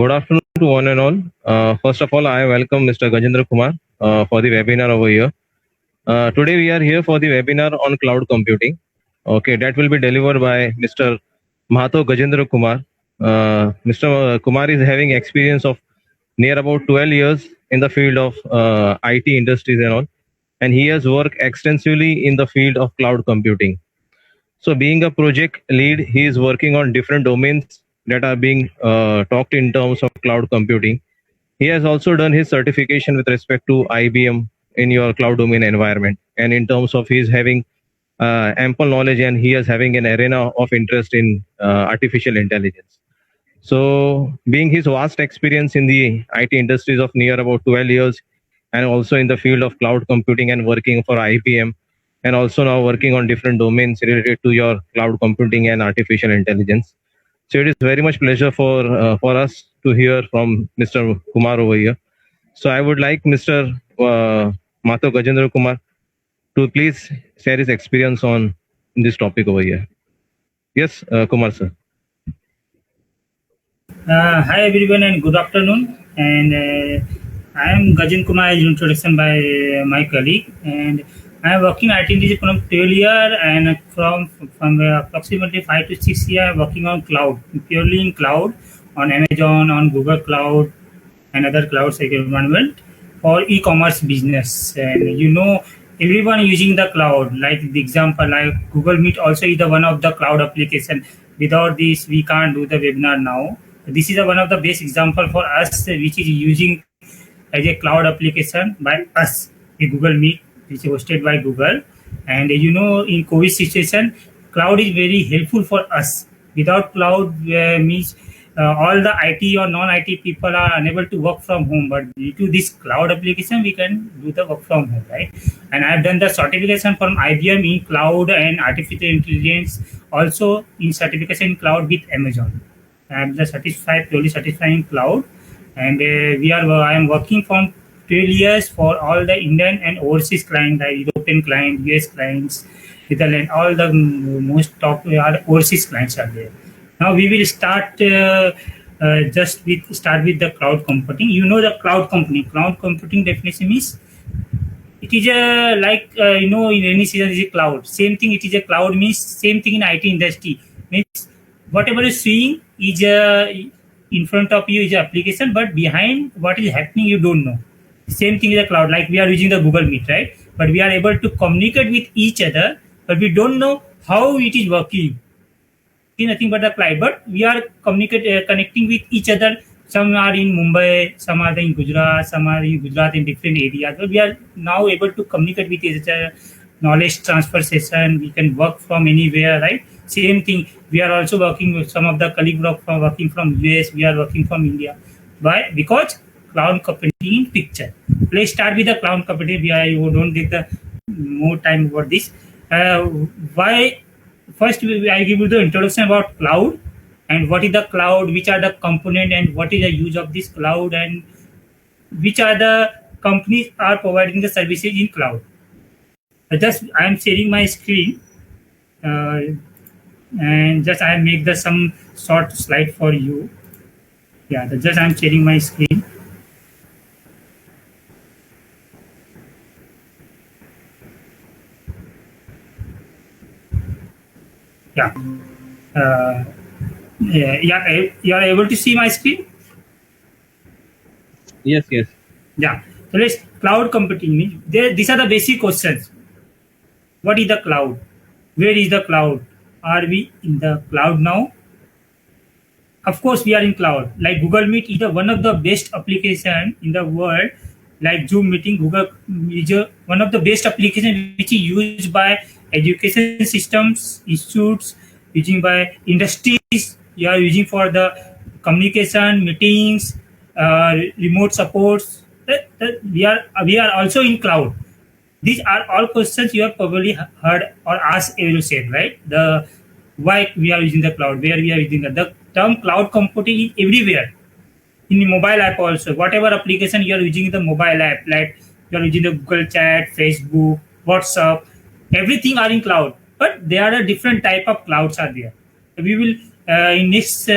Good afternoon to one and all. First of all, I welcome Mr. Gajendra Kumar for the webinar over here. Today we are here for the webinar on cloud computing. Okay, that will be delivered by Mr. Mahato Gajendra Kumar. Mr. Kumar is having experience of near about 12 years in the field of IT industries and all, and he has worked extensively in the field of cloud computing. So, being a project lead, he is working on different domains that are being talked in terms of cloud computing. He has also done his certification with respect to IBM in your cloud domain environment. And in terms of he's having ample knowledge and he is having an arena of interest in artificial intelligence. So, being his vast experience in the IT industries of near about 12 years, and also in the field of cloud computing and working for IBM, and also now working on different domains related to your cloud computing and artificial intelligence. So it is very much pleasure for us to hear from Mr. Kumar over here. So I would like Mr. Mato Gajendra Kumar to please share his experience on this topic over here. Yes, Kumar sir. Hi everyone and good afternoon. And I am Gajen Kumar, as introduction by my colleague, and I am working IT industry from 12 years, and from approximately 5 to 6 years I am working on cloud, purely in cloud, on Amazon, on Google Cloud, and other cloud environment for e-commerce business. And everyone using the cloud. Like the example, like Google Meet also is the one of the cloud application. Without this, we can't do the webinar now. This is one of the best example for us, which is using as a cloud application by us, the Google Meet, which is hosted by Google. And in COVID situation, cloud is very helpful for us. Without cloud means all the IT or non-IT people are unable to work from home, but due to this cloud application, we can do the work from home, right? And I've done the certification from IBM in cloud and artificial intelligence, also in certification in cloud with Amazon. I'm the purely certified in cloud, and I am working from 12 years for all the Indian and overseas clients, like European clients, US clients, Netherlands, all the most top overseas clients are there. Now we will start with the cloud computing. The cloud computing. Cloud computing definition is it is in any season is a cloud. Same thing. It is a cloud means same thing in IT industry means whatever you're seeing is in front of you is an application, but behind what is happening you don't know. Same thing is a cloud. Like we are using the Google Meet, right? But we are able to communicate with each other, but we don't know how it is working. Nothing but the cloud, but we are connecting with each other. Some are in Mumbai, some are in Gujarat, some are in Gujarat in different areas. But we are now able to communicate with each other. Knowledge transfer session, we can work from anywhere, right? Same thing. We are also working with some of the colleagues working from US. We are working from India. Why? Because cloud computing in picture. Let's start with the cloud computing. You don't take the more time over this. Why? First, I give you the introduction about cloud and what is the cloud, which are the component, and what is the use of this cloud, and which are the companies are providing the services in cloud. I am sharing my screen, and just I make some short slide for you. Yeah, I am sharing my screen. Yeah. You are able to see my screen? Yes. Yeah. So let's cloud computing. These are the basic questions. What is the cloud? Where is the cloud? Are we in the cloud now? Of course, we are in cloud. Like Google Meet is one of the best application in the world. Like Zoom meeting, Google is one of the best applications which is used by education systems, institutes, using by industries. You are using for the communication, meetings, remote supports. We are also in cloud. These are all questions you have probably heard or asked said, right? The why we are using the cloud, where we are using the term cloud computing is everywhere. In the mobile app also, whatever application you are using in the mobile app, like you are using the Google Chat, Facebook, WhatsApp, everything are in cloud. But there are a different type of clouds are there. We will in next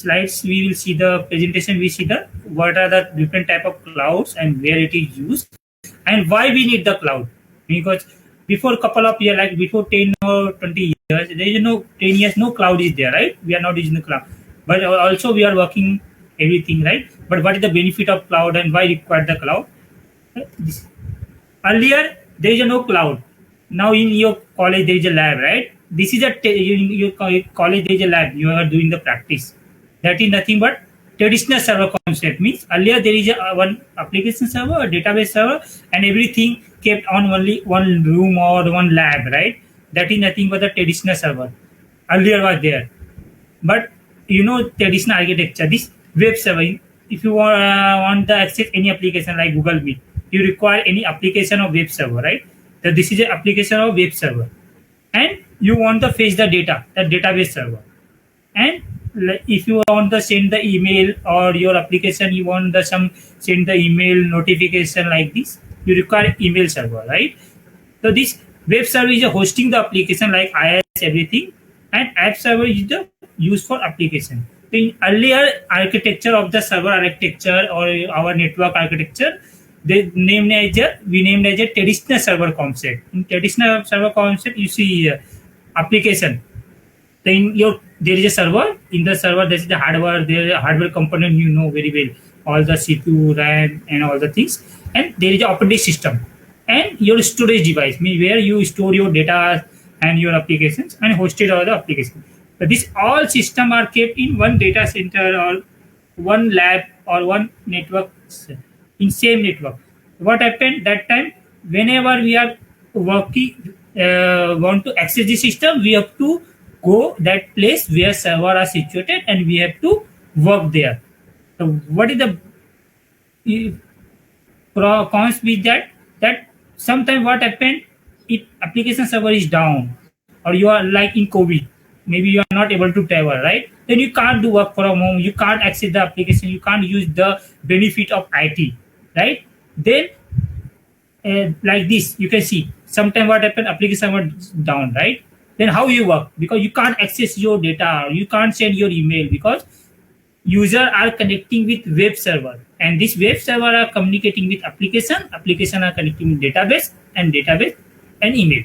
slides we will see the presentation, we see the what are the different type of clouds and where it is used and why we need the cloud. Because before a couple of years, like before 10 or 20 years, there is no 10 years, no cloud is there, right? We are not using the cloud. But also we are working everything, right? But what is the benefit of cloud and why require the cloud? Earlier, there is no cloud. Now in your college, there is a lab, right? This is in your college, there is a lab. You are doing the practice. That is nothing but traditional server concept. Means earlier there is a one application server, a database server, and everything kept on only one room or one lab, right? That is nothing but the traditional server. Earlier was there. But traditional architecture, this web server, if you want to access any application like Google Meet, you require any application of web server, right? So this is an application of web server, and you want to fetch the data, the database server. And if you want to send the email or your application, you want to send the email notification like this, you require email server, right? So this web server is hosting the application like IIS everything, and app server is the used for application. In earlier architecture of the server architecture or our network architecture, we named as a traditional server concept. In traditional server concept, you see application. Then there is a server. In the server, there is the hardware. There is a hardware component very well, all the CPU, RAM, and all the things. And there is an operating system and your storage device, where you store your data and your applications and hosted all the applications. But this all system are kept in one data center or one lab or one network, in same network. What happened that time? Whenever we are working, want to access the system, we have to go that place where server are situated and we have to work there. So what is the cons with that? That sometimes what happened, if application server is down or you are like in COVID, maybe you are not able to travel, right? Then you can't do work from home, you can't access the application, you can't use the benefit of IT, right? Then like this, you can see sometimes what happened, application server down, right? Then how you work? Because you can't access your data, you can't send your email because user are connecting with web server, and this web server are communicating with application are connecting with database and email.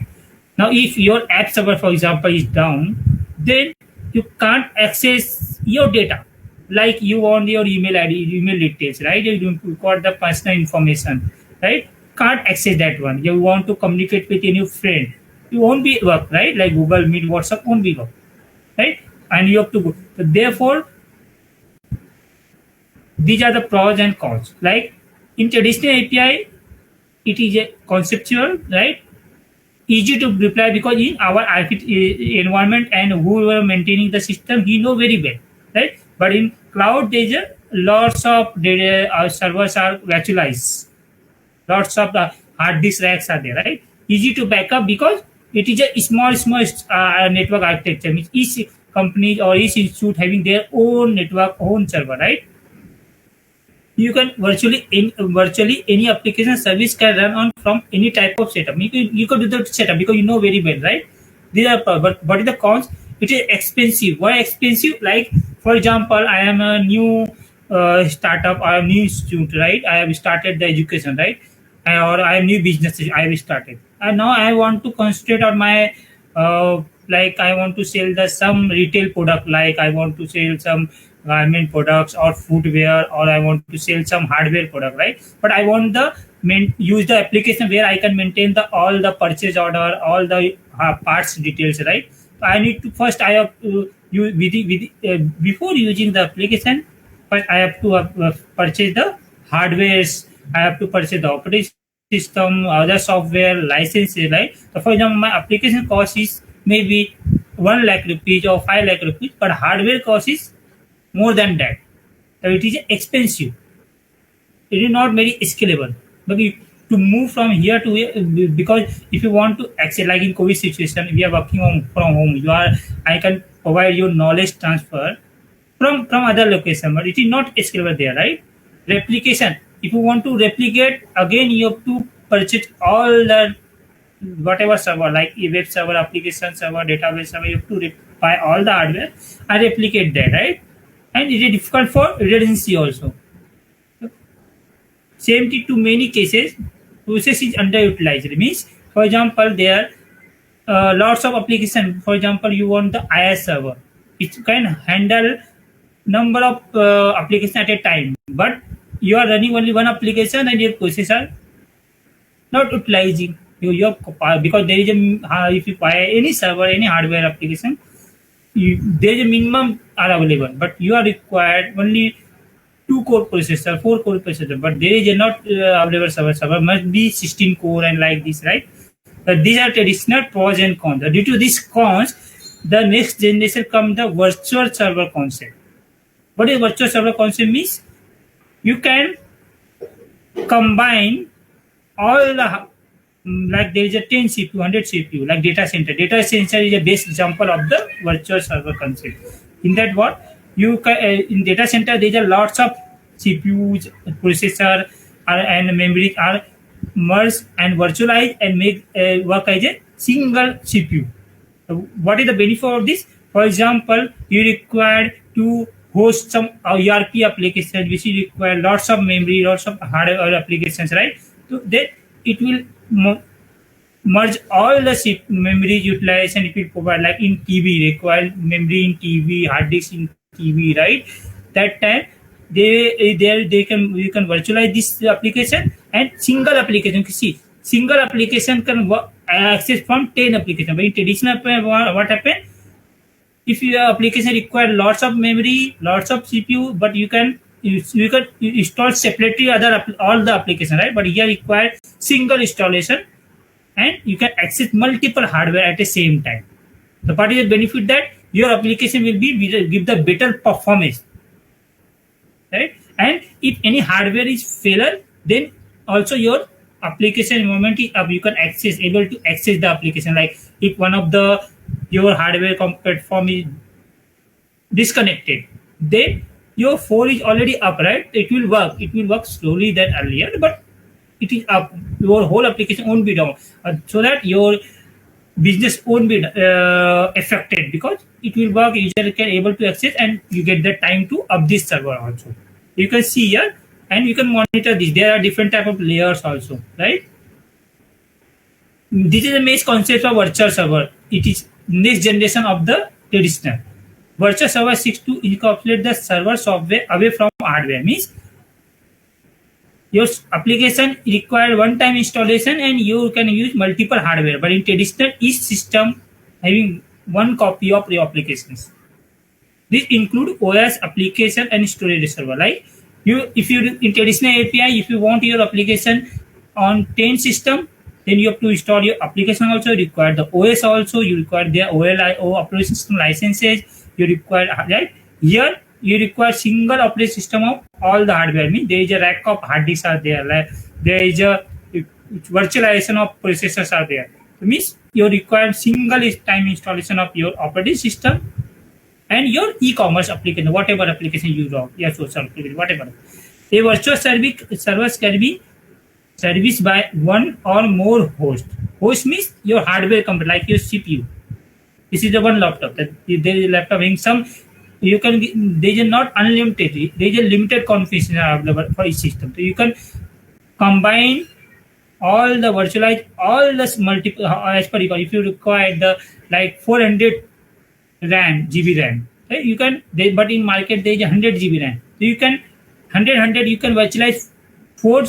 Now if your app server, for example, is down, then you can't access your data. Like you want your email ID, email details, right? You record the personal information, right? Can't access that one. You want to communicate with any friend, you won't be work, right? Like Google Meet, WhatsApp won't be work, right? And you have to go. So therefore, these are the pros and cons. Like in traditional API, it is a conceptual, right? Easy to reply because in our environment and who are maintaining the system, he know very well, right? But in cloud, there is a lots of data, our servers are virtualized, lots of hard disk racks are there, right? Easy to back up because it is a small network architecture. Means each company or each institute having their own network, own server, right? You can virtually any application service can run on from any type of setup. You could do the setup because you know very well, right? These are but what is the cons? It is expensive. Why expensive? Like for example, I am a new startup, I am new institute, right? I have started the education, right? Or I am new business I have started, and now I want to concentrate on my like I want to sell some retail product, like I want to sell some garment products or footwear, or I want to sell some hardware product, right? But I want use the application where I can maintain all the purchase order, all the parts details, right? So I need to first I have to use before using the application. First I have to purchase the hardwares. I have to purchase the operating system, other software, licenses, right? So for example, my application cost is maybe 1 lakh rupees or 5 lakh rupees, but hardware cost is more than that. So it is expensive. It is not very scalable. But to move from here to here, because if you want to access, like in COVID situation, we are working from home. I can provide you knowledge transfer from other location, but it is not scalable there, right? Replication. If you want to replicate again, you have to purchase all the whatever server, like a web server, application server, database server. You have to buy all the hardware and replicate that, right? and it is difficult for redundancy also. Same thing to many cases, process is underutilized. Means, for example, there are lots of application. For example, you want the IS server. It can handle number of applications at a time, but you are running only one application and your processor not utilizing because there is if you buy any server, any hardware application, there is a minimum are available, but you are required only 2 core processor, 4 core processor, but there is a not available server must be 16 core and like this, right? But these are traditional pros and cons. Due to these cons, the next generation comes the virtual server concept. What is virtual server concept means? You can combine all the like there is a 10 CPU, 100 CPU, like data center. Data center is a best example of the virtual server concept. In that what you can, in data center there is a lots of CPUs, processor, and memory are merged and virtualized and make work as a single CPU. What is the benefit of this? For example, you require to host some ERP application which will require lots of memory, lots of hardware applications, right? So that it will merge all the memory utilization. It will provide like in TV, require memory in TV, hard disk in TV, right? That time they can you can virtualize this application and single application. See, single application can access from 10 applications. But in traditional what happened? If your application require lots of memory, lots of CPU, but you can install separately all the application, right? But here require single installation, and you can access multiple hardware at the same time. The part is the benefit that your application will give the better performance, right? And if any hardware is failure, then also your application moment is up. You can able to access the application. Like if one of your hardware platform is disconnected, then your phone is already up, right? It will work slowly than earlier, but it is up. Your whole application won't be down, so that your business won't be affected, because it will work. User can able to access, and you get the time to up this server also. You can see here, and you can monitor this. There are different type of layers also, right? This is the main concept of virtual server. It is next generation of the traditional. Virtual server seeks to incorporate the server software away from hardware. Means your application require one-time installation and you can use multiple hardware. But in traditional, each system having one copy of your applications. This include OS, application, and storage server. Like if you in traditional API, if you want your application on 10 system, then you have to install your application also. You require the OS also. You require the OLIO operating system licenses. You require, right? Here you require single operating system of all the hardware. Means there is a rack of hard disks are there. Like there is a virtualization of processors are there. It means you require single time installation of your operating system and your e-commerce application, whatever application you have, your social application, whatever. A virtual service can be serviced by one or more host. Host means your hardware company, like your CPU. This is the one laptop. There is a laptop having some. You can. There is not unlimited. There is a limited configuration available for each system. So you can combine all the virtualize all the multiple as per if you require the like 400 GB RAM, right? You can. But in market there is 100 GB RAM. So you can 100 you can virtualize 4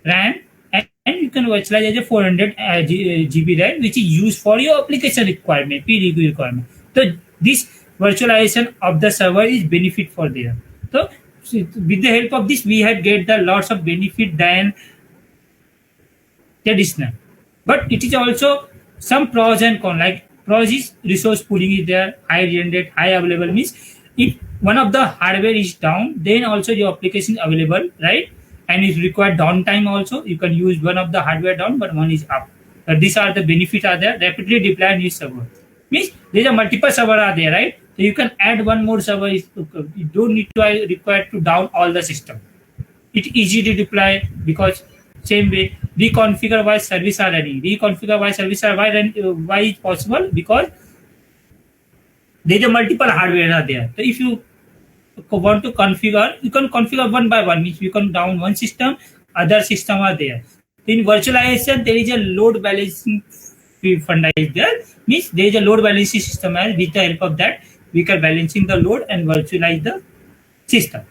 RAM, and you can virtualize as a 400 GB RAM, which is used for your application requirement, PDQ requirement. So this virtualization of the server is benefit for there. So with the help of this, we had get the lots of benefit than traditional. But it is also some pros and cons. Like pros is resource pooling is there, high redundant, high available. Means if one of the hardware is down, then also your application is available, right? And it required downtime also. You can use one of the hardware down, but one is up. These are the benefits are there. Rapidly deploy new server. Means there are multiple server are there, right? So you can add one more server. You don't need to require to down all the system. It's easy to deploy because same way reconfigure while service are running. Reconfigure while service are why is possible? Because there are multiple hardware are there. So if you want to configure, you can configure one by one. Means you can down one system, other system are there. In virtualization, there is a load balancing funda is there. Means there is a load balancing system, and with the help of that, we can balancing the load and virtualize the system.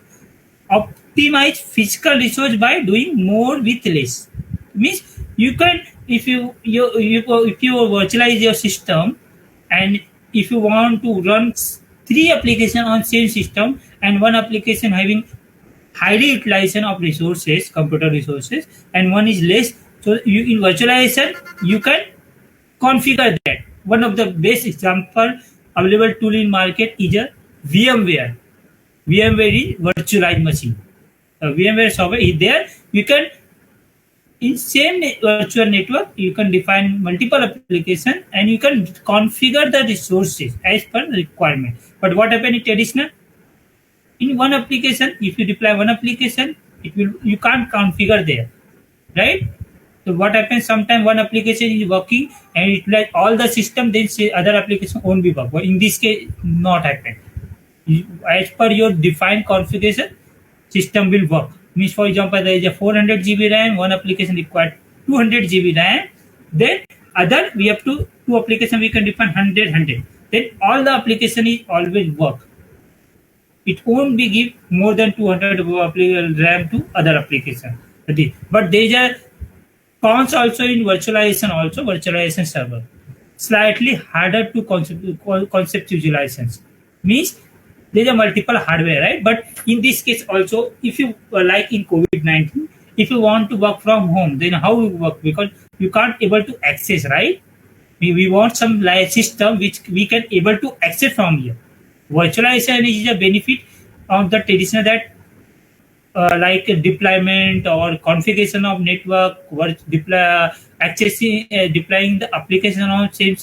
Optimize physical resource by doing more with less. Means you can, if you virtualize your system, and if you want to run three applications on same system, and one application having high utilization of resources, computer resources, and one is less, so you in virtualization you can configure that. One of the best example available tool in market is a VMware. VMware is virtualized machine. VMware software is there. You can, in same virtual network, you can define multiple application and you can configure the resources as per the requirement. But what happen in traditional? In one application, if you deploy one application, you can't configure there, right? So what happens? Sometimes one application is working and it like all the system, then say other application won't be work. But in this case, not happen. As per your defined configuration, system will work. Means, for example, there is a 400 GB RAM, one application required 200 GB RAM. Then other we have two application we can define 100. Then all the application is always work. It won't be give more than 200 RAM to other application. But there is a cons also in virtualization. Also virtualization server slightly harder to conceptualizations. Means there are multiple hardware, right? But in this case also, if you like in COVID-19, if you want to work from home, then how you work? Because you can't able to access, right? We want some like system which we can able to access from here. Virtualization is a benefit of the traditional that like deployment or configuration of network, deploying the application on same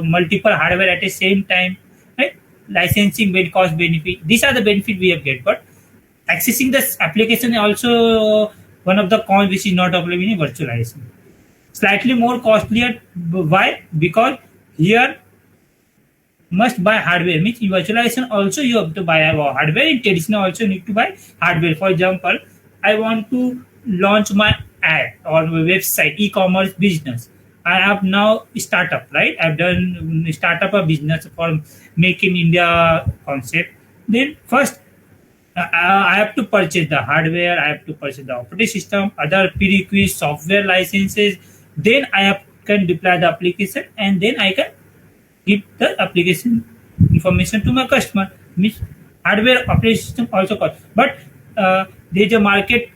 multiple hardware at the same time, right? Licensing cost benefit. These are the benefit we have get, but accessing this application is also one of the cons which is not available in virtualization. Slightly more costlier. Why? Because here must buy hardware. Means in virtualization also you have to buy hardware. In traditional also need to buy hardware. For example, I want to launch my ad or website, e-commerce business. I have now startup, right? I've done startup a business for Make in India concept. Then first I have to purchase the hardware. I have to purchase the operating system, other prerequisite software licenses. Then can deploy the application, and then I can give the application information to my customer. Means hardware operating system also cost, but there is a market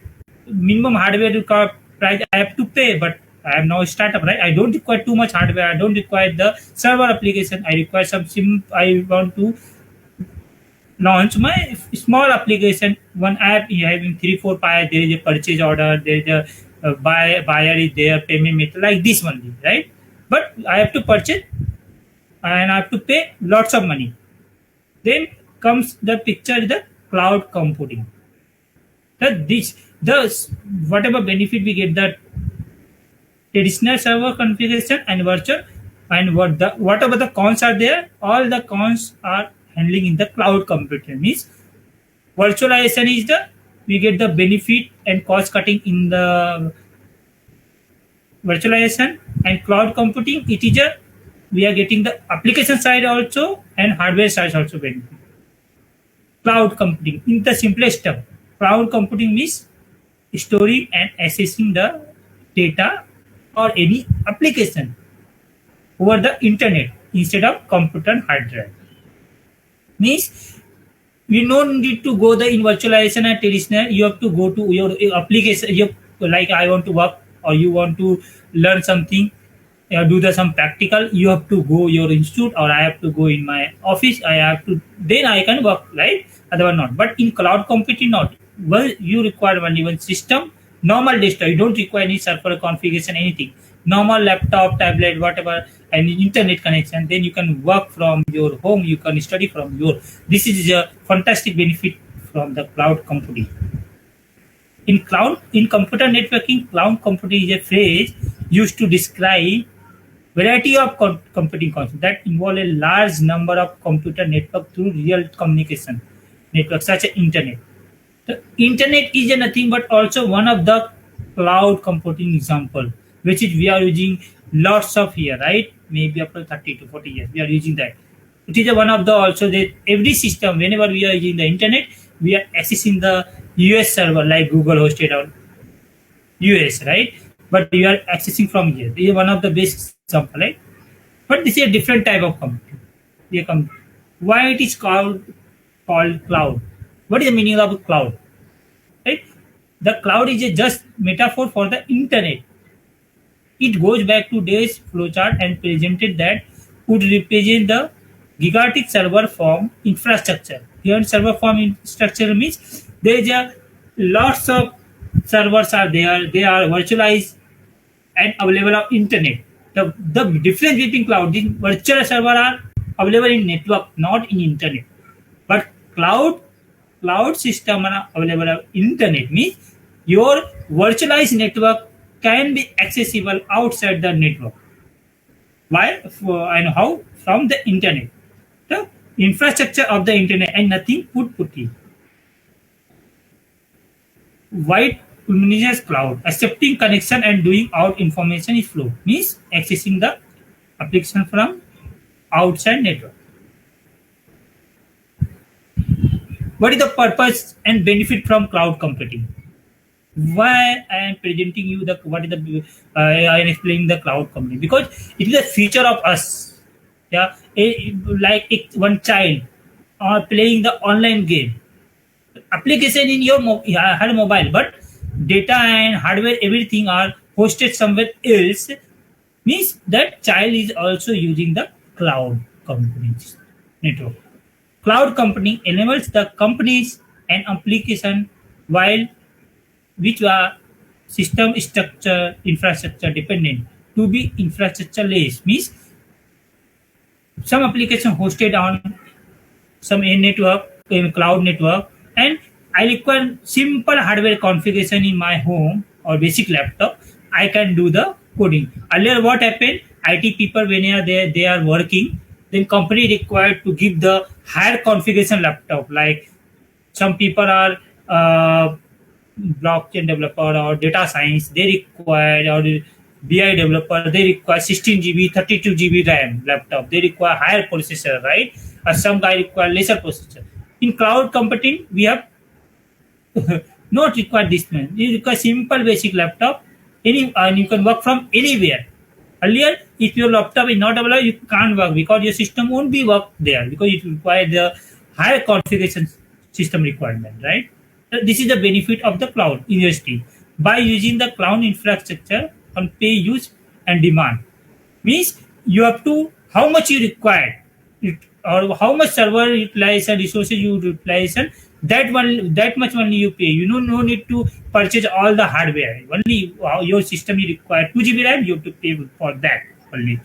minimum hardware price I have to pay. But I am now a startup, right? I don't require too much hardware. I don't require the server application. I require some I want to launch my small application. One app having 3-4 buyers. There is a purchase order. There is a buyer is there, payment method like this one, right? But I have to purchase and I have to pay lots of money. Then comes the picture, the cloud computing. Whatever benefit we get, that traditional server configuration and virtual, and whatever the cons are there, all the cons are handling in the cloud computing. Means virtualization is we get the benefit and cost cutting in the virtualization, and cloud computing it is we are getting the application side also and hardware side also benefit. Cloud computing in the simplest term, cloud computing means storing and accessing the data or any application over the internet instead of computer and hard drive. Means we don't need to go in virtualization and traditional. You have to go to your application. Like I want to work or you want to learn something, do some practical. You have to go your institute, or I have to go in my office. Then I can work, right? Otherwise not. But in cloud computing, not. Well, you require only one system, normal desktop. You don't require any server configuration, anything. Normal laptop, tablet, whatever, and internet connection. Then you can work from your home. You can study from your. This is a fantastic benefit from the cloud computing. In computer networking, cloud computing is a phrase used to describe variety of computing concepts that involve a large number of computer network through real communication. network such as internet. The internet is nothing but also one of the cloud computing example, which is we are using lots of here, right? Maybe up to 30 to 40 years we are using that. It is a one of the also that every system whenever we are using the internet, we are accessing the US server like Google hosted on US, right? But you are accessing from here. This is one of the best example, right? But this is a different type of computing. Why it is called cloud? What is the meaning of cloud? Right? The cloud is a just metaphor for the internet. It goes back to days flowchart and presented that would represent the gigantic server farm infrastructure. Here server farm infrastructure means there is a lots of servers are there. They are virtualized and available on internet. The difference between cloud, the virtual server are available in network, not in internet. But cloud system are available on internet means your virtualized network can be accessible outside the network. Why and how? From the internet. The infrastructure of the internet and nothing put in. White Kubernetes cloud, accepting connection and doing out information is flow, means accessing the application from outside network. What is the purpose and benefit from cloud computing? Why I am presenting you the what is the I am explaining the cloud computing because it is a feature of us. Yeah, one child or playing the online game application in your mobile, but data and hardware everything are hosted somewhere else. Means that child is also using the cloud computing network. Cloud computing enables the companies and application while which are system structure infrastructure dependent to be infrastructure less means some application hosted on some network cloud network and I require simple hardware configuration in my home or basic laptop. I can do the coding. Earlier, what happened? IT people when they are working, then company required to give the higher configuration laptop. Like some people are blockchain developer or data science, they require or BI developer, they require 16 GB, 32 GB RAM laptop. They require higher processor, right? Or some guy require lesser processor. In cloud computing, we have not require this man. You require simple basic laptop. And you can work from anywhere. Earlier, if your laptop is not available, you can't work because your system won't be work there because it requires the higher configuration system requirement, right? So this is the benefit of the cloud industry. By using the cloud infrastructure on pay use and demand. Means you have to how much you require or how much server utilization resources you utilization that much only you pay. You know no need to purchase all the hardware. Only your system you require 2 GB RAM, you have to pay for that only.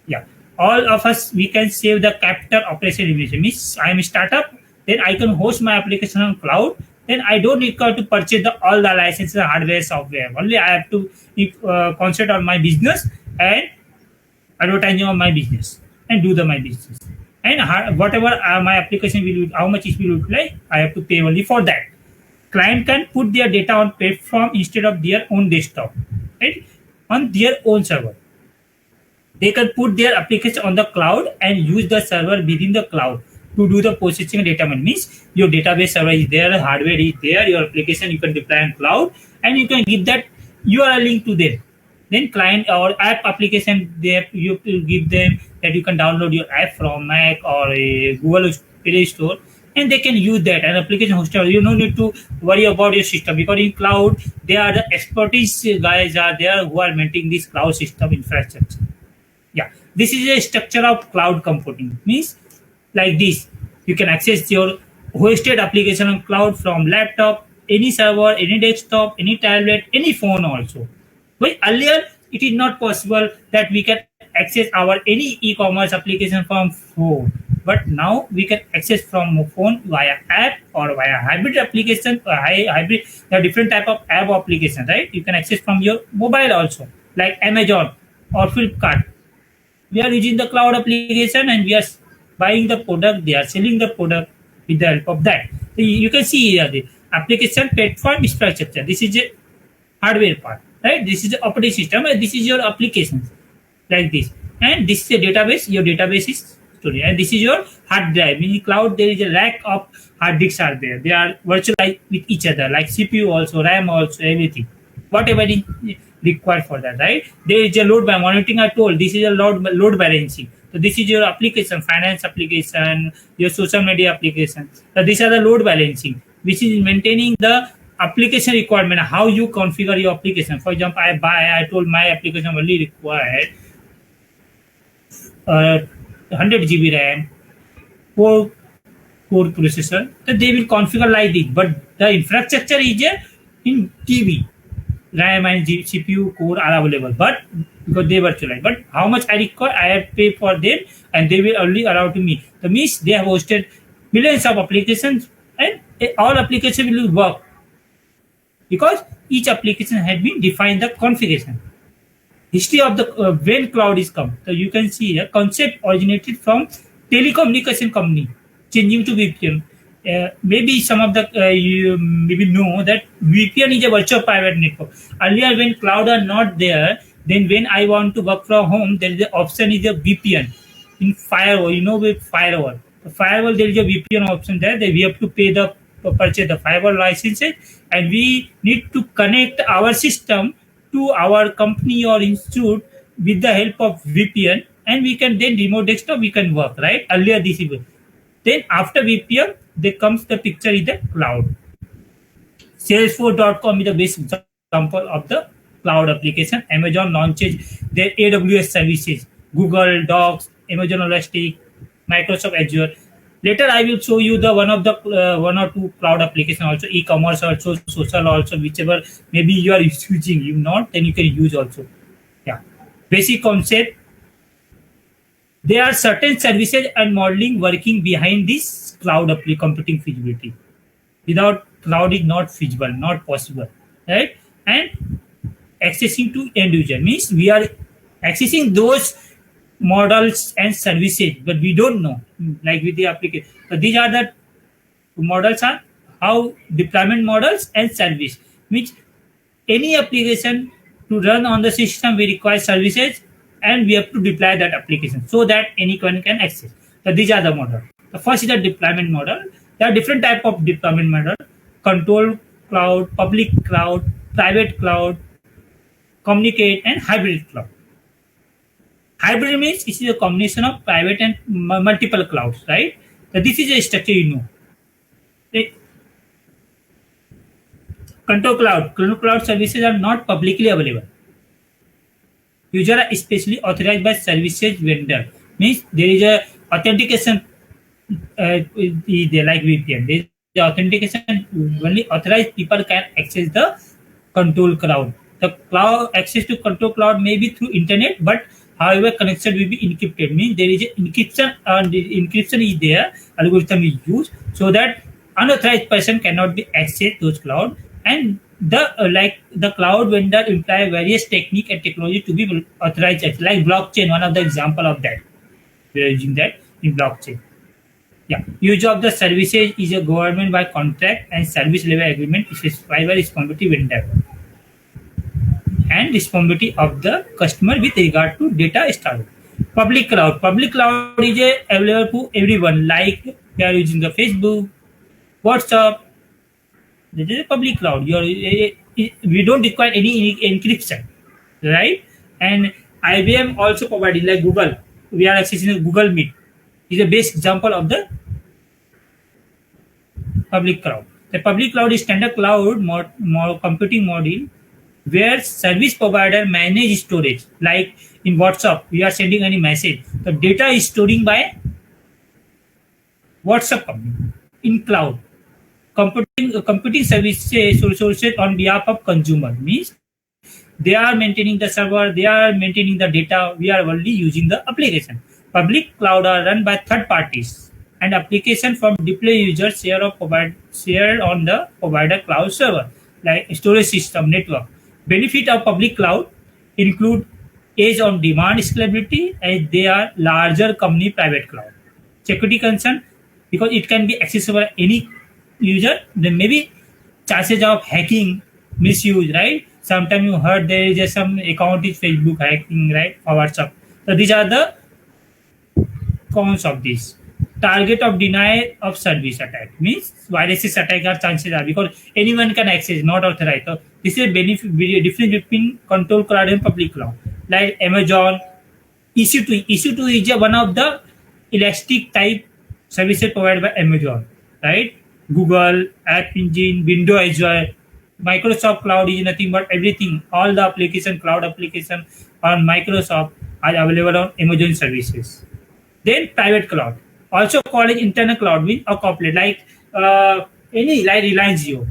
Yeah. All of us we can save the capital operation efficiency. Means I am a startup, then I can host my application on cloud. Then I don't require to purchase all the licenses, hardware, software. Only I have to concentrate on my business and advertising on my business and do my business. And whatever my application will, how much it will utilize, I have to pay only for that. Client can put their data on platform instead of their own desktop, right? On their own server. They can put their application on the cloud and use the server within the cloud to do the processing data. Means your database server is there, hardware is there, your application you can deploy on cloud, and you can give that URL link to them. Then client or app application, you give them that you can download your app from Mac or a Google Play Store, and they can use that. An application hoster, you don't need to worry about your system because in cloud, they are the expertise guys are there who are maintaining this cloud system infrastructure. Yeah, this is a structure of cloud computing. Means like this, you can access your hosted application on cloud from laptop, any server, any desktop, any tablet, any phone also. Well, earlier it is not possible that we can access our any e-commerce application from phone, but now we can access from phone via app or via hybrid application. Hybrid, there are different type of app application, right? You can access from your mobile also, like Amazon or Flipkart. We are using the cloud application and we are buying the product. They are selling the product with the help of that. So you can see here the application platform infrastructure. This is a hardware part, right? This is the operating system, and this is your applications like this. And this is a database. Your database is storage, and this is your hard drive. In cloud, there is a rack of hard disks are there. They are virtualized with each other, like CPU also, RAM also, everything. Whatever is required for that, right? There is a load by monitoring. I told this is a load balancing. So this is your application, finance application, your social media application. So these are the load balancing, which is maintaining the application requirement, how you configure your application. For example, I told my application only required 100 GB RAM, 4 core processor. So they will configure like this, but the infrastructure is in TB. RAM and CPU core are available, but because they virtualize. But how much I require, I have paid for them, and they will only allow to me. The means they have hosted millions of applications, and all applications will work because each application has been defined the configuration. History of the when cloud is come. So you can see the concept originated from telecommunication company, changing to VPN. Maybe some of the you maybe know that VPN is a virtual private network. Earlier, when cloud are not there, then when I want to work from home, there is the option is a VPN in firewall. You know, with firewall, the firewall there is a VPN option there. That we have to pay the purchase the firewall licenses, and we need to connect our system to our company or institute with the help of VPN, and we can then remote desktop we can work, right? Earlier this is. Then after VPN, there comes the picture in the cloud. Salesforce.com is the best example of the cloud application. Amazon launches their AWS services, Google Docs, Amazon Elastic, Microsoft Azure. Later, I will show you the one or two cloud application also, e-commerce also, social also, whichever maybe you are using. If not, then you can use also. Yeah, basic concept. There are certain services and modeling working behind this cloud computing feasibility. Without cloud is not feasible, not possible, right? And accessing to end user means we are accessing those models and services, but we don't know, like with the application. So these are the models are how deployment models and service, which any application to run on the system we require services, and we have to deploy that application so that anyone can access. So these are the model. The first is the deployment model. There are different type of deployment model: control cloud, public cloud, private cloud, communicate, and hybrid cloud. Hybrid means it is a combination of private and multiple clouds, right? So this is a structure you know. Okay. Control cloud services are not publicly available. Users are especially authorized by services vendor. Means there is a authentication like VPN. There is the authentication only authorized people can access the control cloud. The cloud access to control cloud may be through internet, but however connection will be encrypted. Means there is a encryption, and the encryption is there. Algorithm is used so that unauthorized person cannot be access those cloud, and the like the cloud vendor imply various technique and technology to be authorized, like blockchain. One of the example of that we are using that in blockchain. Yeah, use of the services is a government by contract and service level agreement is specified by responsibility vendor and responsibility of the customer with regard to data storage. Public cloud is available to everyone. Like we are using the Facebook, WhatsApp. This is a public cloud. We don't require any encryption, right? And IBM also providing, like Google. We are accessing Google Meet. Is a best example of the public cloud. The public cloud is standard cloud computing model where service provider manage storage. Like in WhatsApp, we are sending any message. The data is storing by WhatsApp company in cloud. Computing services resources on behalf of consumer means they are maintaining the server, they are maintaining the data. We are only using the application. Public cloud are run by third parties, and application from deploy users share on the provider cloud server, like storage system network. Benefit of public cloud include edge on demand scalability, as they are larger company private cloud. Security concern, because it can be accessible by any user. Then maybe chances of hacking, misuse, right? Sometimes you heard there is just some account is Facebook hacking, right, or WhatsApp. So these are the cons of this. Target of denial of service attack means viruses attack are chances are because anyone can access, not authorized. So this is a difference between control cloud and public cloud. Like Amazon, EC2 is one of the elastic type services provided by Amazon, right? Google, App Engine, Windows Azure, Microsoft Cloud is nothing but everything. All the application, cloud application on Microsoft are available on Amazon services. Then private cloud, also called as internal cloud, means a corporate like any like Reliance Jio.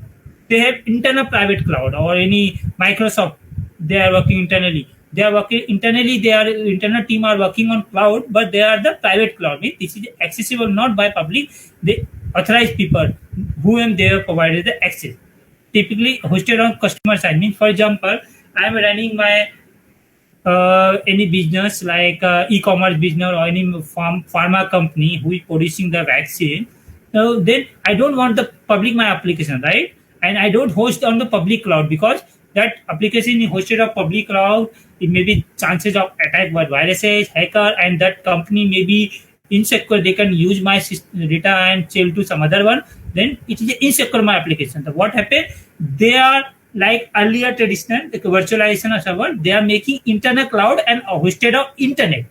They have internal private cloud or any Microsoft. They are working internally. They are working internally. Their internal team are working on cloud, but they are the private cloud. Means this is accessible not by public. They authorized people whom they have provided the access. Typically hosted on customer side. Means for example, I am running my any business like e-commerce business or any pharma company who is producing the vaccine. So then I don't want the public my application, right? And I don't host on the public cloud because that application is hosted on public cloud. It may be chances of attack by viruses, hacker, and that company may be insecure. They can use my data and sell to some other one. Then it is insecure my application. So what happened? They are like earlier traditional like virtualization of server, they are making internal cloud and hosted on internet.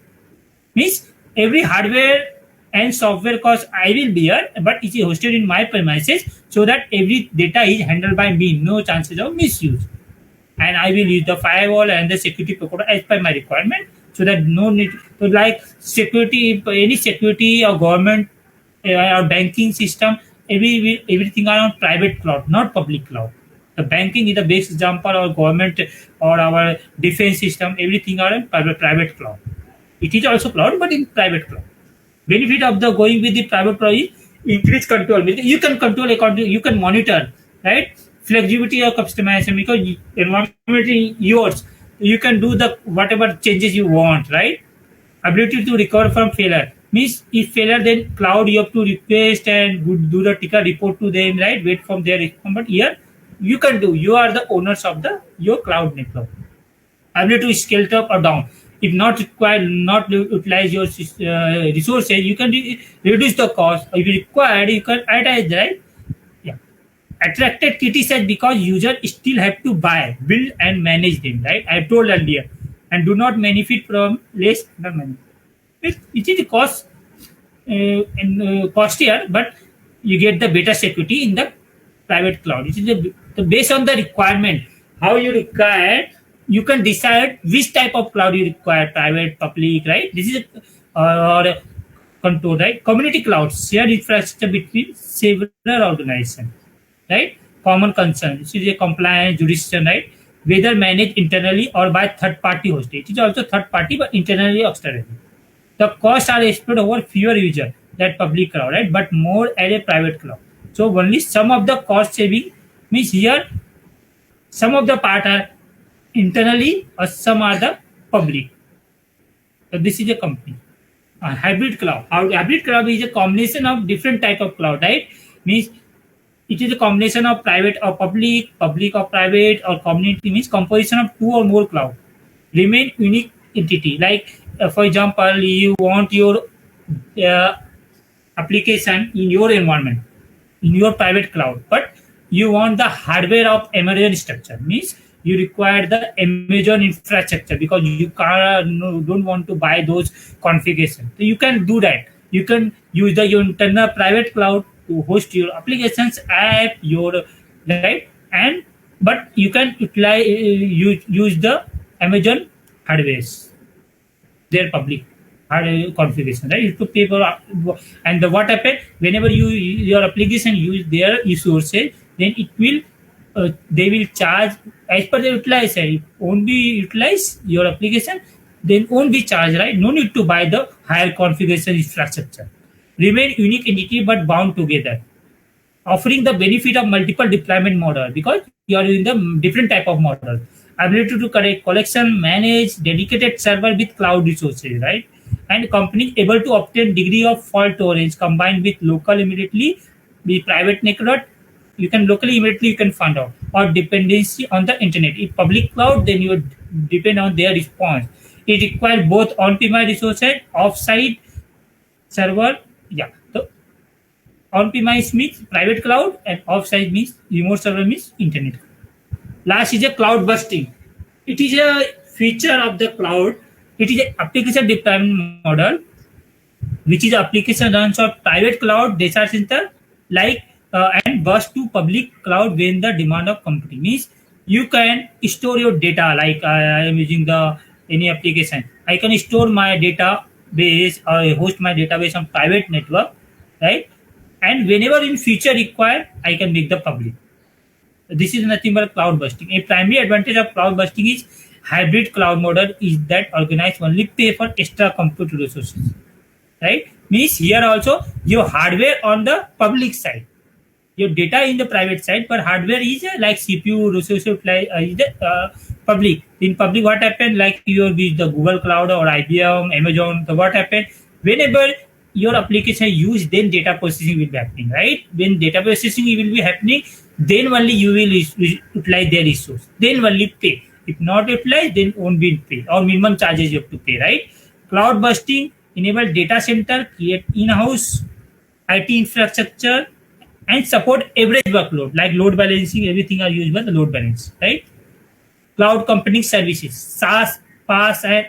Means every hardware and software cost I will bear, but it is hosted in my premises so that every data is handled by me, no chances of misuse. And I will use the firewall and the security protocol as per my requirement so that no need to like security, any security or government or banking system, everything are on private cloud, not public cloud. The banking is the best example, or government or our defense system, everything are in private cloud. It is also cloud, but in private cloud. Benefit of the going with the private cloud is increased control. You can control account, you can monitor, right? Flexibility of customization because environment is yours. You can do the whatever changes you want, right? Ability to recover from failure means if failure, then cloud you have to request and do the ticket report to them, right? Wait from their response. But here you can do. You are the owners of the your cloud network. Ability to scale it up or down. If not required, not utilize your resources, you can reduce the cost. If required, you can advertise, right? Yeah. Attracted criticize because users still have to buy, build, and manage them, right? I told earlier, and do not benefit from less money. It is the cost costier, but you get the better security in the private cloud. It is the based on the requirement, how you require, you can decide which type of cloud you require, private, public, right? This is or control, right? Community clouds, shared infrastructure between several organizations, right? Common concern. This is a compliance jurisdiction, right? Whether managed internally or by third party hosted. It is also third party, but internally or externally. The costs are spread over fewer users that public cloud, right? But more at a private cloud. So only some of the cost saving means here some of the part are internally or some are the public. So this is a company. Hybrid cloud. Hybrid cloud is a combination of different type of cloud, right? Means it is a combination of private or public, public or private or community, means composition of two or more cloud. Remain unique entity. Like for example, you want your application in your environment, in your private cloud, but you want the hardware of Amazon structure, means you require the Amazon infrastructure because you don't want to buy those configurations. So you can do that. You can use your internal private cloud to host your applications, app, your right, and but you can utilize use the Amazon hardwares, their public hardware configuration, right? You have to pay for, and what happens whenever your application use their resources, then it will they will charge as per the utilization. If won't be utilize your application, then won't be charged, right? No need to buy the higher configuration infrastructure. Remain unique entity but bound together, offering the benefit of multiple deployment model because you are in the different type of model. Ability to correct collection, manage dedicated server with cloud resources, right? and company able to obtain degree of fault tolerance combined with local immediately the private network. You can locally immediately you can find out, or dependency on the internet. If public cloud, then you depend on their response. It requires both on-premise resources, off-site server. Yeah. So on-premise means private cloud, and off-site means remote server means internet. Last is a cloud bursting. It is a feature of the cloud. It is an application deployment model, which is application runs on private cloud data center, like and burst to public cloud when the demand of company means you can store your data. Like I am using the any application, I can store my database or host my database on private network, right? And whenever in future required, I can make the public. This is nothing but cloud busting. A primary advantage of cloud busting is hybrid cloud model is that organized only pay for extra compute resources. Right? Means here also your hardware on the public side, your data in the private side, but hardware is like CPU resources is the public. In public, what happened? Like you with the Google Cloud or IBM, Amazon. So what happened? Whenever your application use, then data processing will be happening, right? When data processing will be happening, then only you will utilize their resource. Then only pay. If not utilized, then won't be paid, or minimum charges you have to pay, right? Cloud busting enable data center, create in-house IT infrastructure, and support average workload like load balancing. Everything are used by the load balance, right? Cloud computing services, SaaS, PaaS, and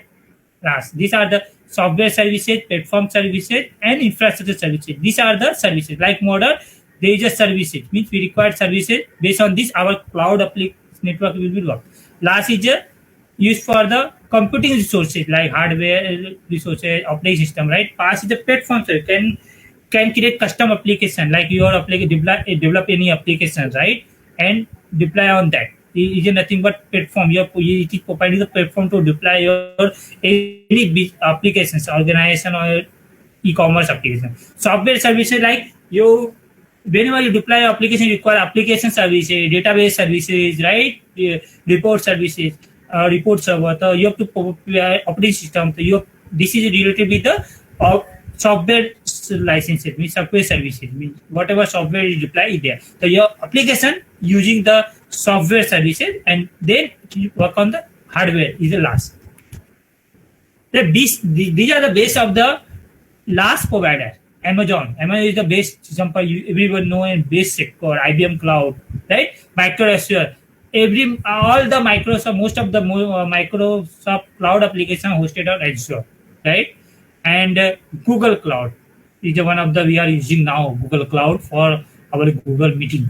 RaaS. These are the software services, platform services, and infrastructure services. These are the services. Like model, there is a services means we require services. Based on this, our cloud network will be work. Last is used for the computing resources like hardware resources, operating system, right? PaaS is the platform, so can create custom application like your develop any application, right? And deploy on that. It is nothing but platform. It is providing the platform to deploy your any applications, organization or e-commerce application. Software services like you whenever you deploy application, you require application services, database services, right? Report services, report server. So you have to provide operating system. So this is related with the software licenses, means software services, means whatever software you deploy is there. So your application using the software services, and then you work on the hardware is the last. These are the base of the last provider. Amazon is the best example. Everyone know in base sector, IBM Cloud, right? Microsoft, all the Microsoft, most of the Microsoft Cloud application hosted on Azure, right? And Google Cloud is the one of the we are using now. Google Cloud for our Google meeting.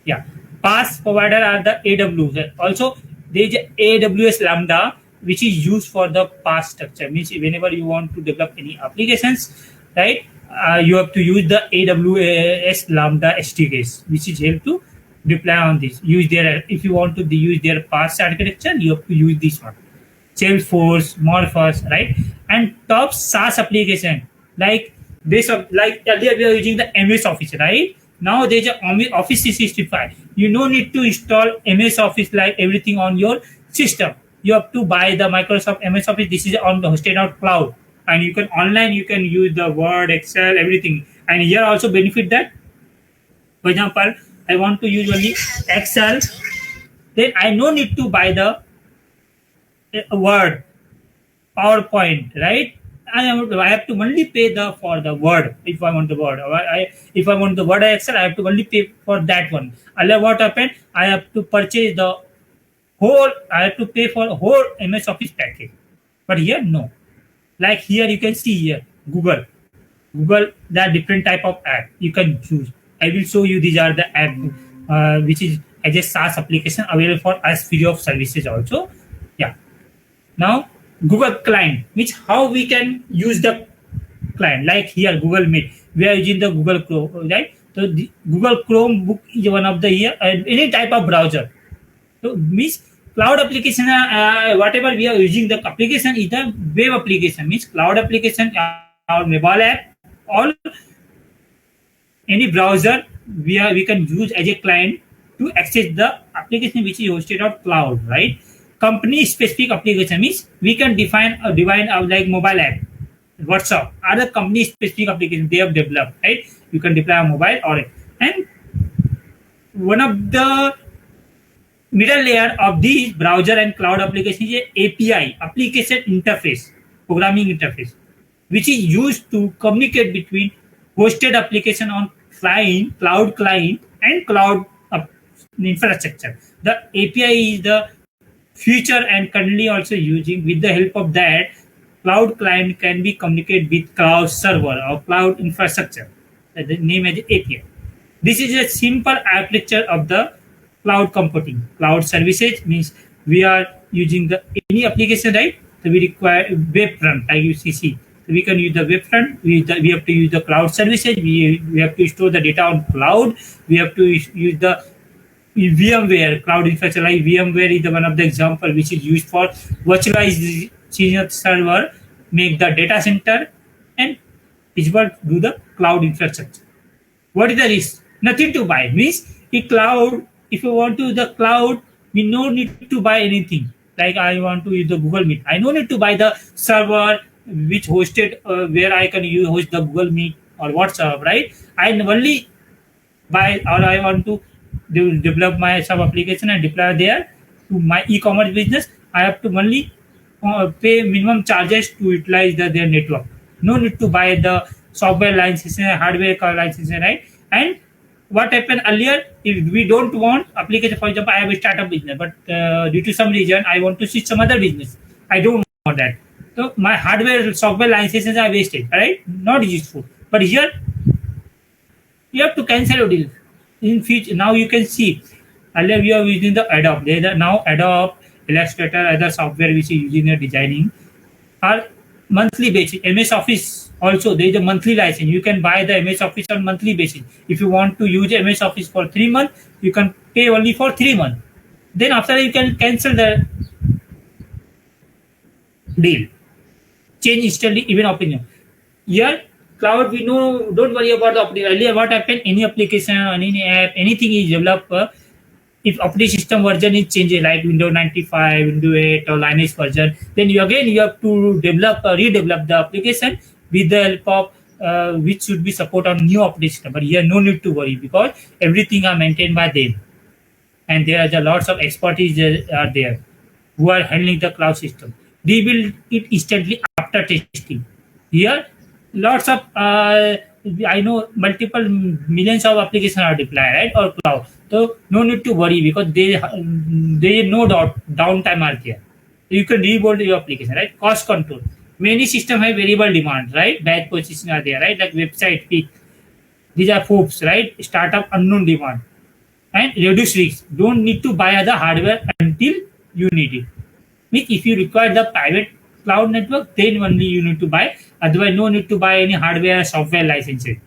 Yeah, PaaS provider are the AWS. Also, there is AWS Lambda, which is used for the PaaS structure. Means whenever you want to develop any applications, right? You have to use the AWS Lambda SDKs, which is help to deploy on this. Use their if you want to use their PaaS architecture, you have to use this one. Salesforce, Morphos, right? And top SaaS application like this like earlier we are using the MS Office, right? Now there's a Office 365. You no need to install MS Office like everything on your system. You have to buy the Microsoft MS Office. This is on the hosted out cloud, and you can online you can use the Word, Excel, everything. And here also benefit that. For example, I want to use only Excel, then I no need to buy the Word, PowerPoint, right? I have to only pay for the Word if I want the Word. If I want the Word Excel, I have to only pay for that one. Otherwise, what happened? I have to purchase the whole. I have to pay for whole MS Office package. But here, no. Like here, you can see here Google. There are different type of app you can choose. I will show you these are the app which is as a SaaS application available for us free of services also. Yeah. Now Google Client, which how we can use the client. Like here Google Meet, we are using the Google Chrome, right? So the Google Chromebook is one of the here any type of browser. So means cloud application, whatever we are using the application is the web application. Means cloud application or mobile app, all any browser we can use as a client to access the application which is hosted on cloud, right? Company specific application means we can define like mobile app, WhatsApp are the company specific applications they have developed, right? You can deploy a mobile or and one of the middle layer of these browser and cloud application is a API, application interface, programming interface, which is used to communicate between hosted application on client, cloud client, and cloud infrastructure. The API is the future and currently also using. With the help of that, cloud client can be communicate with cloud server or cloud infrastructure. The name is API. This is a simple architecture of the cloud computing. Cloud services means we are using the any application, right? So we require web front, like you see. So we can use the web front. We have to use the cloud services. We have to store the data on cloud. We have to use the VMware cloud infrastructure. Like VMware is the one of the example which is used for virtualized server, make the data center, and is what do the cloud infrastructure. What is the risk? Nothing to buy. Means a cloud, if you want to use the cloud, we no need to buy anything. Like I want to use the Google Meet. I no need to buy the server which hosted where I can use host the Google Meet or WhatsApp, right? I only buy or I want to develop my sub application and deploy there to my e-commerce business. I have to only pay minimum charges to utilize their network. No need to buy the software license, hardware license, right? And what happened earlier, if we don't want application, for example, I have a startup business, but due to some reason I want to switch some other business. I don't want that. So my hardware, software licenses are wasted, right? Not useful. But here you have to cancel your deal. In future, now you can see earlier we are using the Adobe. There are now Adobe, Illustrator, other software which is using the designing are monthly basis. MS Office also there is a monthly license. You can buy the MS Office on monthly basis. If you want to use MS Office for 3 months, you can pay only for 3 months. Then after that you can cancel the deal. Change instantly, even opinion. Here cloud we know, don't worry about the operating. Earlier what happened, any application, any app, anything is developed. If operating system version is changing like Windows 95, Windows 8 or Linux version, then you have to develop redevelop the application with the help of which should be support on new operating system. But here no need to worry because everything are maintained by them, and there are lots of expertise are there who are handling the cloud system. They will it instantly after testing. Here lots of I know multiple millions of applications are deployed, right, or cloud. So no need to worry because they no downtime are there. You can rebuild your application, right? Cost control. Many systems have variable demand, right? Batch processing are there, right? Like website peak. These are FOBs, right? Startup unknown demand. And reduce risk. Don't need to buy other hardware until you need it. Means if you require the private cloud network, then only you need to buy. Otherwise, no need to buy any hardware or software licenses.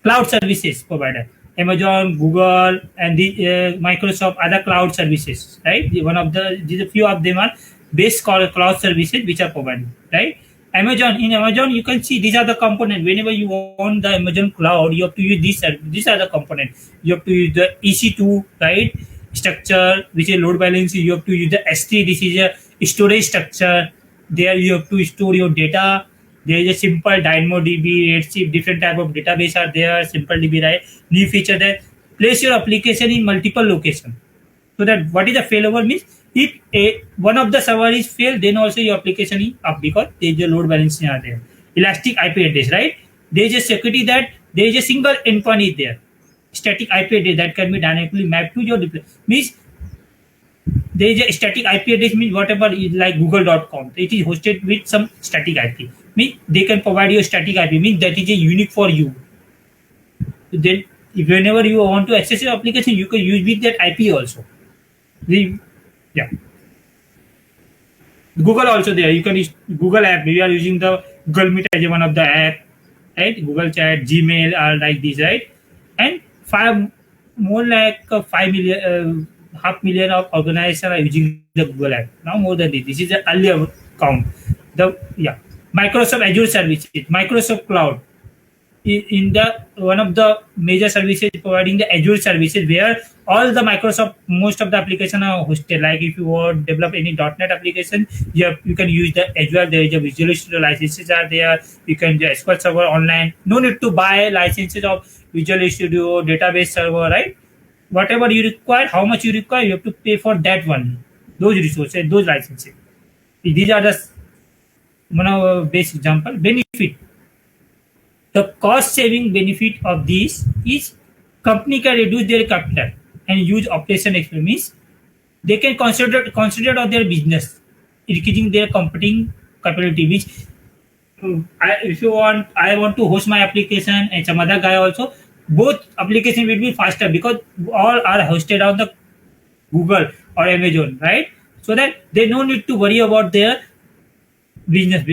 Cloud services provider. Amazon, Google, and the Microsoft other cloud services, right? These a few of them are base cloud services which are provided, right? In Amazon, you can see these are the components. Whenever you want the Amazon cloud, you have to use these are the components. You have to use the EC2, right? Structure, which is load balancing. You have to use the S3. This is a storage structure. There you have to store your data. There is a simple DynamoDB, Redshift, different type of database are there. Simple DB, right? New feature there. Place your application in multiple locations. So that what is a failover means, if one of the server is failed, then also your application is up because there is a load balancing are there. Elastic IP address, right? There is a security that there is a single endpoint is there. Static IP address that can be dynamically mapped to your deploy. Means there is a static IP address means whatever is like google.com. It is hosted with some static IP. Means they can provide you a static IP. Means that is a unique for you. Then whenever you want to access your application, you can use with that IP also. Yeah. Google also there. You can use Google app. We are using the Google Meet as one of the app, right? Google Chat, Gmail are like this, right? And more like 5 million, half million of organizations are using the Google app. Now more than this. This is the earlier count. Microsoft Azure services, Microsoft Cloud. In the one of the major services providing the Azure services where all the Microsoft, most of the application are hosted. Like if you want to develop any .NET application, you can use the Azure. There is a Visual Studio licenses are there. You can do SQL Server online. No need to buy licenses of Visual Studio database server, right? Whatever you require, how much you require, you have to pay for that one. Those resources, those licenses. These are the one of our base example. Benefit. The cost saving benefit of this is company can reduce their capital and use operation expense. They can consider of their business, increasing their computing capability. Which if you want, I want to host my application and some other guy also. Both application will be faster because all are hosted on the Google or Amazon, right? So that they no need to worry about their business,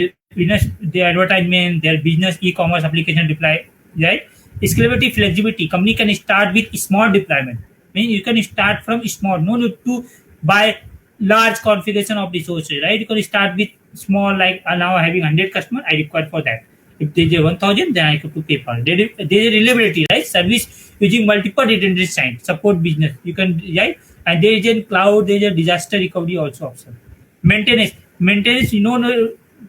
their advertisement, their business e-commerce application deploy, right? Scalability, flexibility. Company can start with small deployment. Mean you can start from small. No need to buy large configuration of resources, right? You can start with small. Like now having 100 customers, I require for that. If there's a 1,000, then I have to pay for it. There is reliability, right? Service using multiple redundant sites, support business. You can, right? And there is a cloud. There is a disaster recovery also option. Maintenance.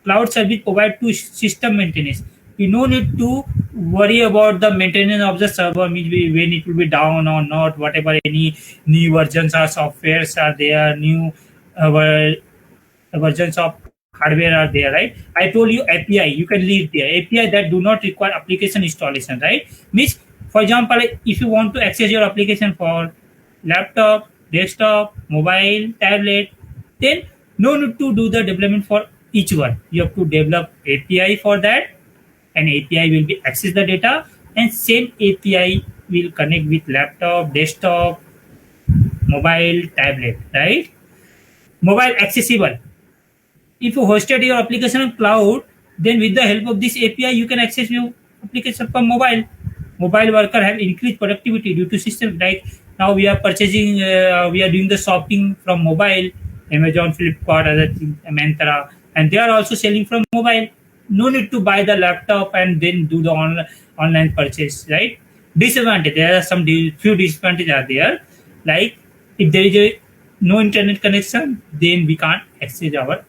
Cloud service provide to system maintenance. You no need to worry about the maintenance of the server, means when it will be down or not, whatever any new versions or softwares are there, new versions of hardware are there, right? I told you API, you can leave there. API that do not require application installation, right? Means, for example, if you want to access your application for laptop, desktop, mobile, tablet, then no need to do the development for each one. You have to develop API for that, and API will be access the data, and same API will connect with laptop, desktop, mobile, tablet, right? Mobile accessible. If you hosted your application on cloud, then with the help of this API, you can access your application from mobile. Mobile worker have increased productivity due to system. Like now we are purchasing, we are doing the shopping from mobile, Amazon, Flipkart, other things, Mantra, and they are also selling from mobile. No need to buy the laptop and then do the online purchase, right? Disadvantage. There are some few disadvantages are there. Like if there is no internet connection, then we can't access our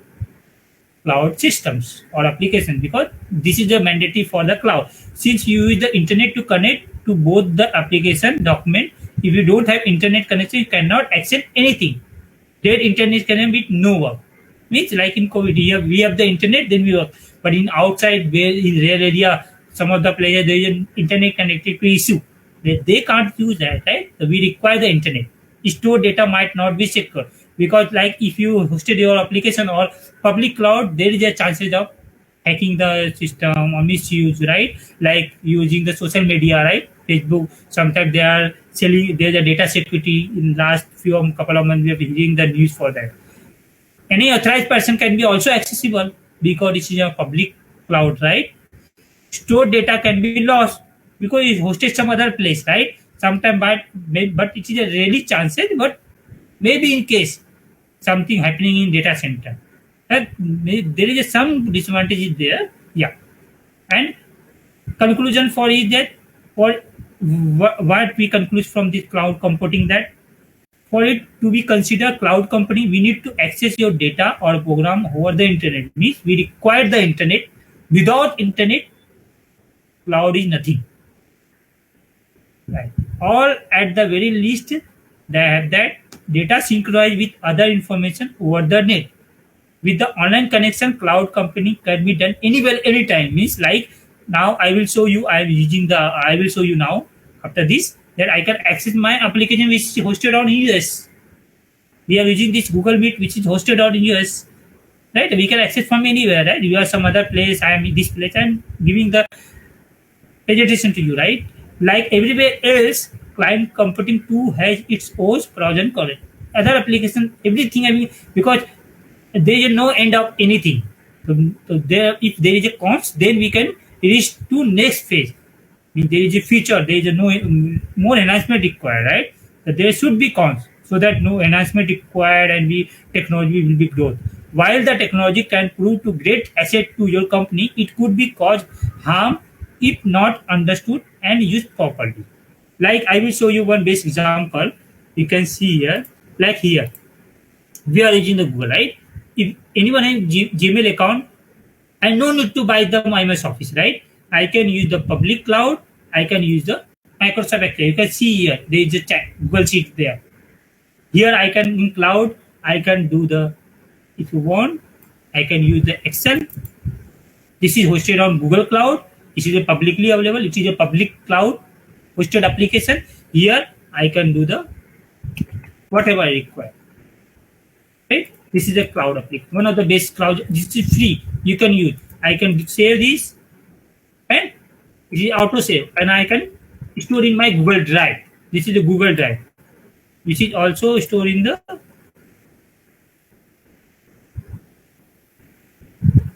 cloud systems or application, because this is a mandatory for the cloud. Since you use the internet to connect to both the application document, if you don't have internet connection, you cannot access anything. That internet connection with no work. Means like in COVID, we have the internet, then we work. But in outside, where in real area, some of the places there is an internet connectivity issue. They can't use that, right? So we require the internet. Stored data might not be secure, because like if you hosted your application or public cloud, there is a chances of hacking the system or misuse, right? Like using the social media, right? Facebook, sometimes they are selling, there's a data security. In last couple of months we have been hearing the news for that. Any authorized person can be also accessible because it is a public cloud, right? Stored data can be lost because it's hosted some other place, right? Sometimes, but it is a really chances, but maybe in case something happening in data center, that there is some disadvantages there, yeah. And conclusion for is that for what we conclude from this cloud computing, that for it to be considered cloud company, we need to access your data or program over the internet. Means we require the internet. Without internet, cloud is nothing. Right. Or at the very least, they have that data synchronized with other information over the net. With the online connection, cloud company can be done anywhere, anytime. Means like now I will show you. I will show you now after this that I can access my application which is hosted on US. We are using this Google Meet which is hosted on US. Right? We can access from anywhere. Right? You are some other place. I am in this place. I am giving the presentation to you. Right? Like everywhere else, client computing too has its own pros and cons. Other application, everything, I mean, because there is no end of anything. So there, if there is a cons, then we can reach to next phase. I mean, there is a feature, there is a no more enhancement required, right? So there should be cons, so that no enhancement required and technology will be growth. While the technology can prove to great asset to your company, it could be cause harm if not understood and used properly. Like I will show you one basic example. you can see here, like here, we are using the Google, right? If anyone has Gmail account, I no need to buy the MS Office, right? I can use the public cloud. I can use the Microsoft Excel. You can see here, there is a chat, Google Sheet there. Here I can in cloud, I can do the, if you want, I can use the Excel. This is hosted on Google Cloud. This is a publicly available. It is a public cloud hosted application. Here I can do the whatever I require. Right? This is a cloud application. One of the best cloud. This is free. You can use. I can save this and it is auto save, and I can store in my Google Drive. This is the Google Drive, which is also stored in the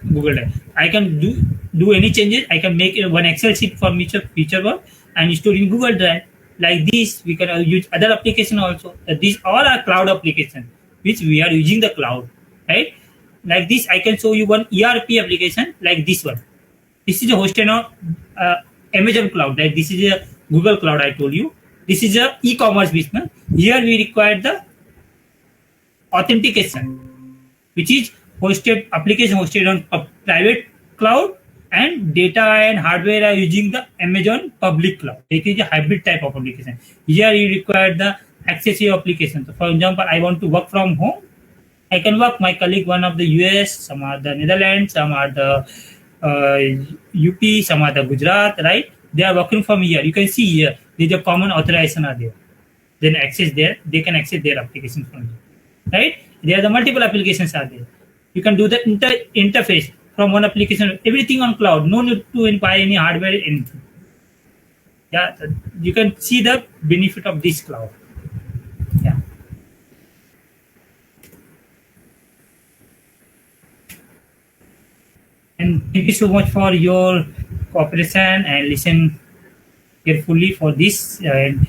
Google Drive. I can do any changes. I can make one Excel sheet for feature work and store in Google Drive. Like this, we can use other application also. These all are cloud applications which we are using the cloud, right? Like this, I can show you one ERP application like this one. This is a hosted on Amazon Cloud. Like this is a Google Cloud. I told you. This is a e-commerce business. Here we require the authentication, which is hosted application hosted on a private cloud, and data and hardware are using the Amazon public cloud. It is a hybrid type of application. Here you require the accessible application. So for example, I want to work from home. I can work. My colleague, one of the US, some are the Netherlands, some are the UP, some are the Gujarat, right? They are working from here. You can see here, there's a common authorization are there. Then access there, they can access their application from here, right? There are the multiple applications are there. You can do the interface from one application, everything on cloud. No need to buy any hardware, anything. Yeah, you can see the benefit of this cloud. Yeah. And thank you so much for your cooperation and listen carefully for this. And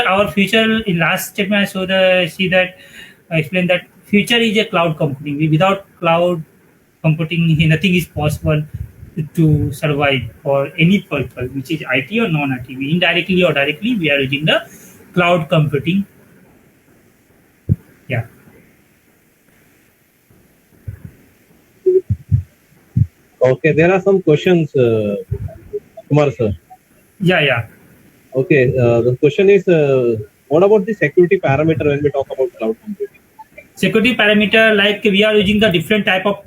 our future in last statement, I saw I explained that future is a cloud computing. Without cloud computing, nothing is possible to survive for any purpose, which is IT or non-IT. Indirectly or directly, we are using the cloud computing. Yeah. Okay, there are some questions, Kumar sir. Yeah. Okay, the question is, what about the security parameter when we talk about cloud computing? Security parameter, like we are using the different type of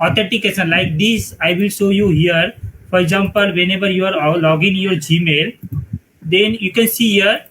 authentication. Like this, I will show you here. For example, whenever you are logging your Gmail, then you can see here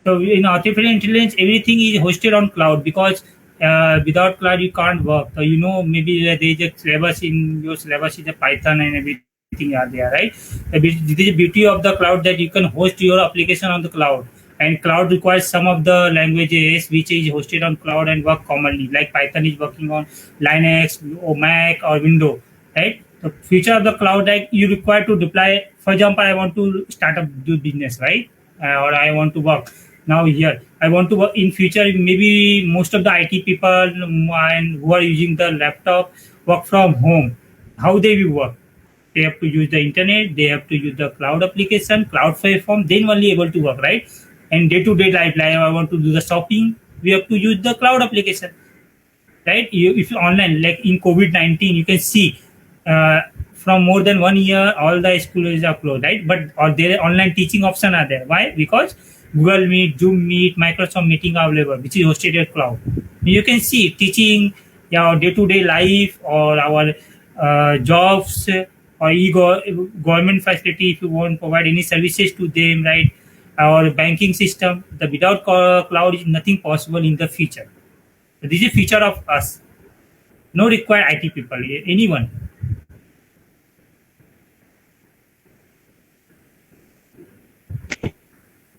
So in artificial intelligence, everything is hosted on cloud because without cloud you can't work. So maybe there is a syllabus in your syllabus is a Python and everything are there, right? This is the beauty of the cloud that you can host your application on the cloud. And cloud requires some of the languages which is hosted on cloud and work commonly. Like Python is working on Linux or Mac or Windows, right? The future of the cloud, like you require to deploy. For example, I want to start up do business, right? Or I want to work now here. I want to work in future. Maybe most of the IT people and who are using the laptop work from home. How they will work? They have to use the internet. They have to use the cloud application, cloud platform. Then only able to work, right? And day to day life, like I want to do the shopping. We have to use the cloud application, right? If you online, like in COVID-19, you can see from more than 1 year, all the schools are closed, right? But their online teaching option are there. Why? Because Google Meet, Zoom Meet, Microsoft Meeting are available, which is hosted at cloud. You can see teaching, our day-to-day life or our jobs or government facility. If you want to provide any services to them, right? Our banking system. The without cloud is nothing possible in the future. So this is future of us. No require IT people, anyone.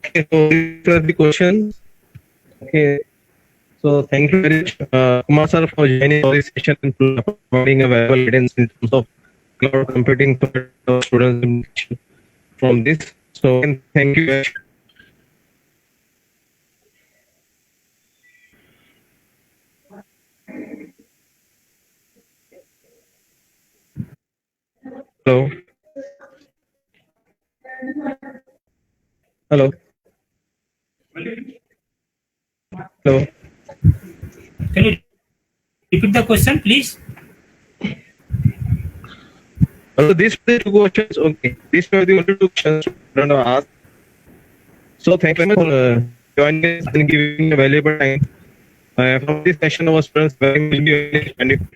Okay, so these are the questions. Okay, so thank you very much, Kumar sir, for joining all this session and providing a valuable guidance in terms of cloud computing for our students from this. So thank you. Hello. Hello. Hello. Can you repeat the question, please? So these were the two questions. Okay, these were the only two questions I want to ask. So thank you very much for joining us and giving a valuable time. From this session, our students will be very benefit.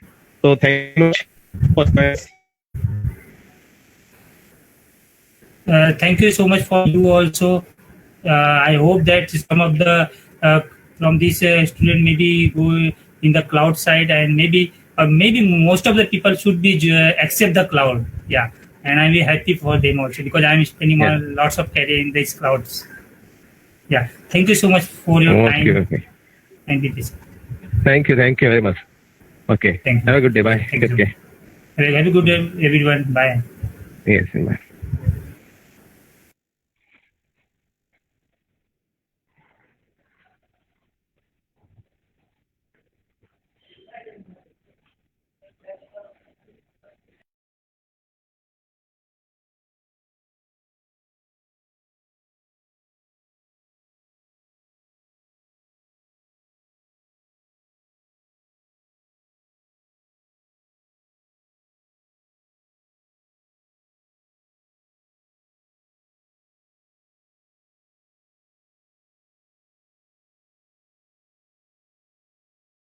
So thank you much for joining us. Thank you so much for you also. I hope that some of the from this student maybe go in the cloud side, and maybe most of the people should be accept the cloud. Yeah, and I'm very happy for them also because I'm spending lots of career in these clouds. Yeah, thank you so much for your time. Okay. And this. Thank you very much. Okay. Thank you. Have a good day. Bye. Thank Take you. care. Have a good day, everyone. Bye. Yes, bye.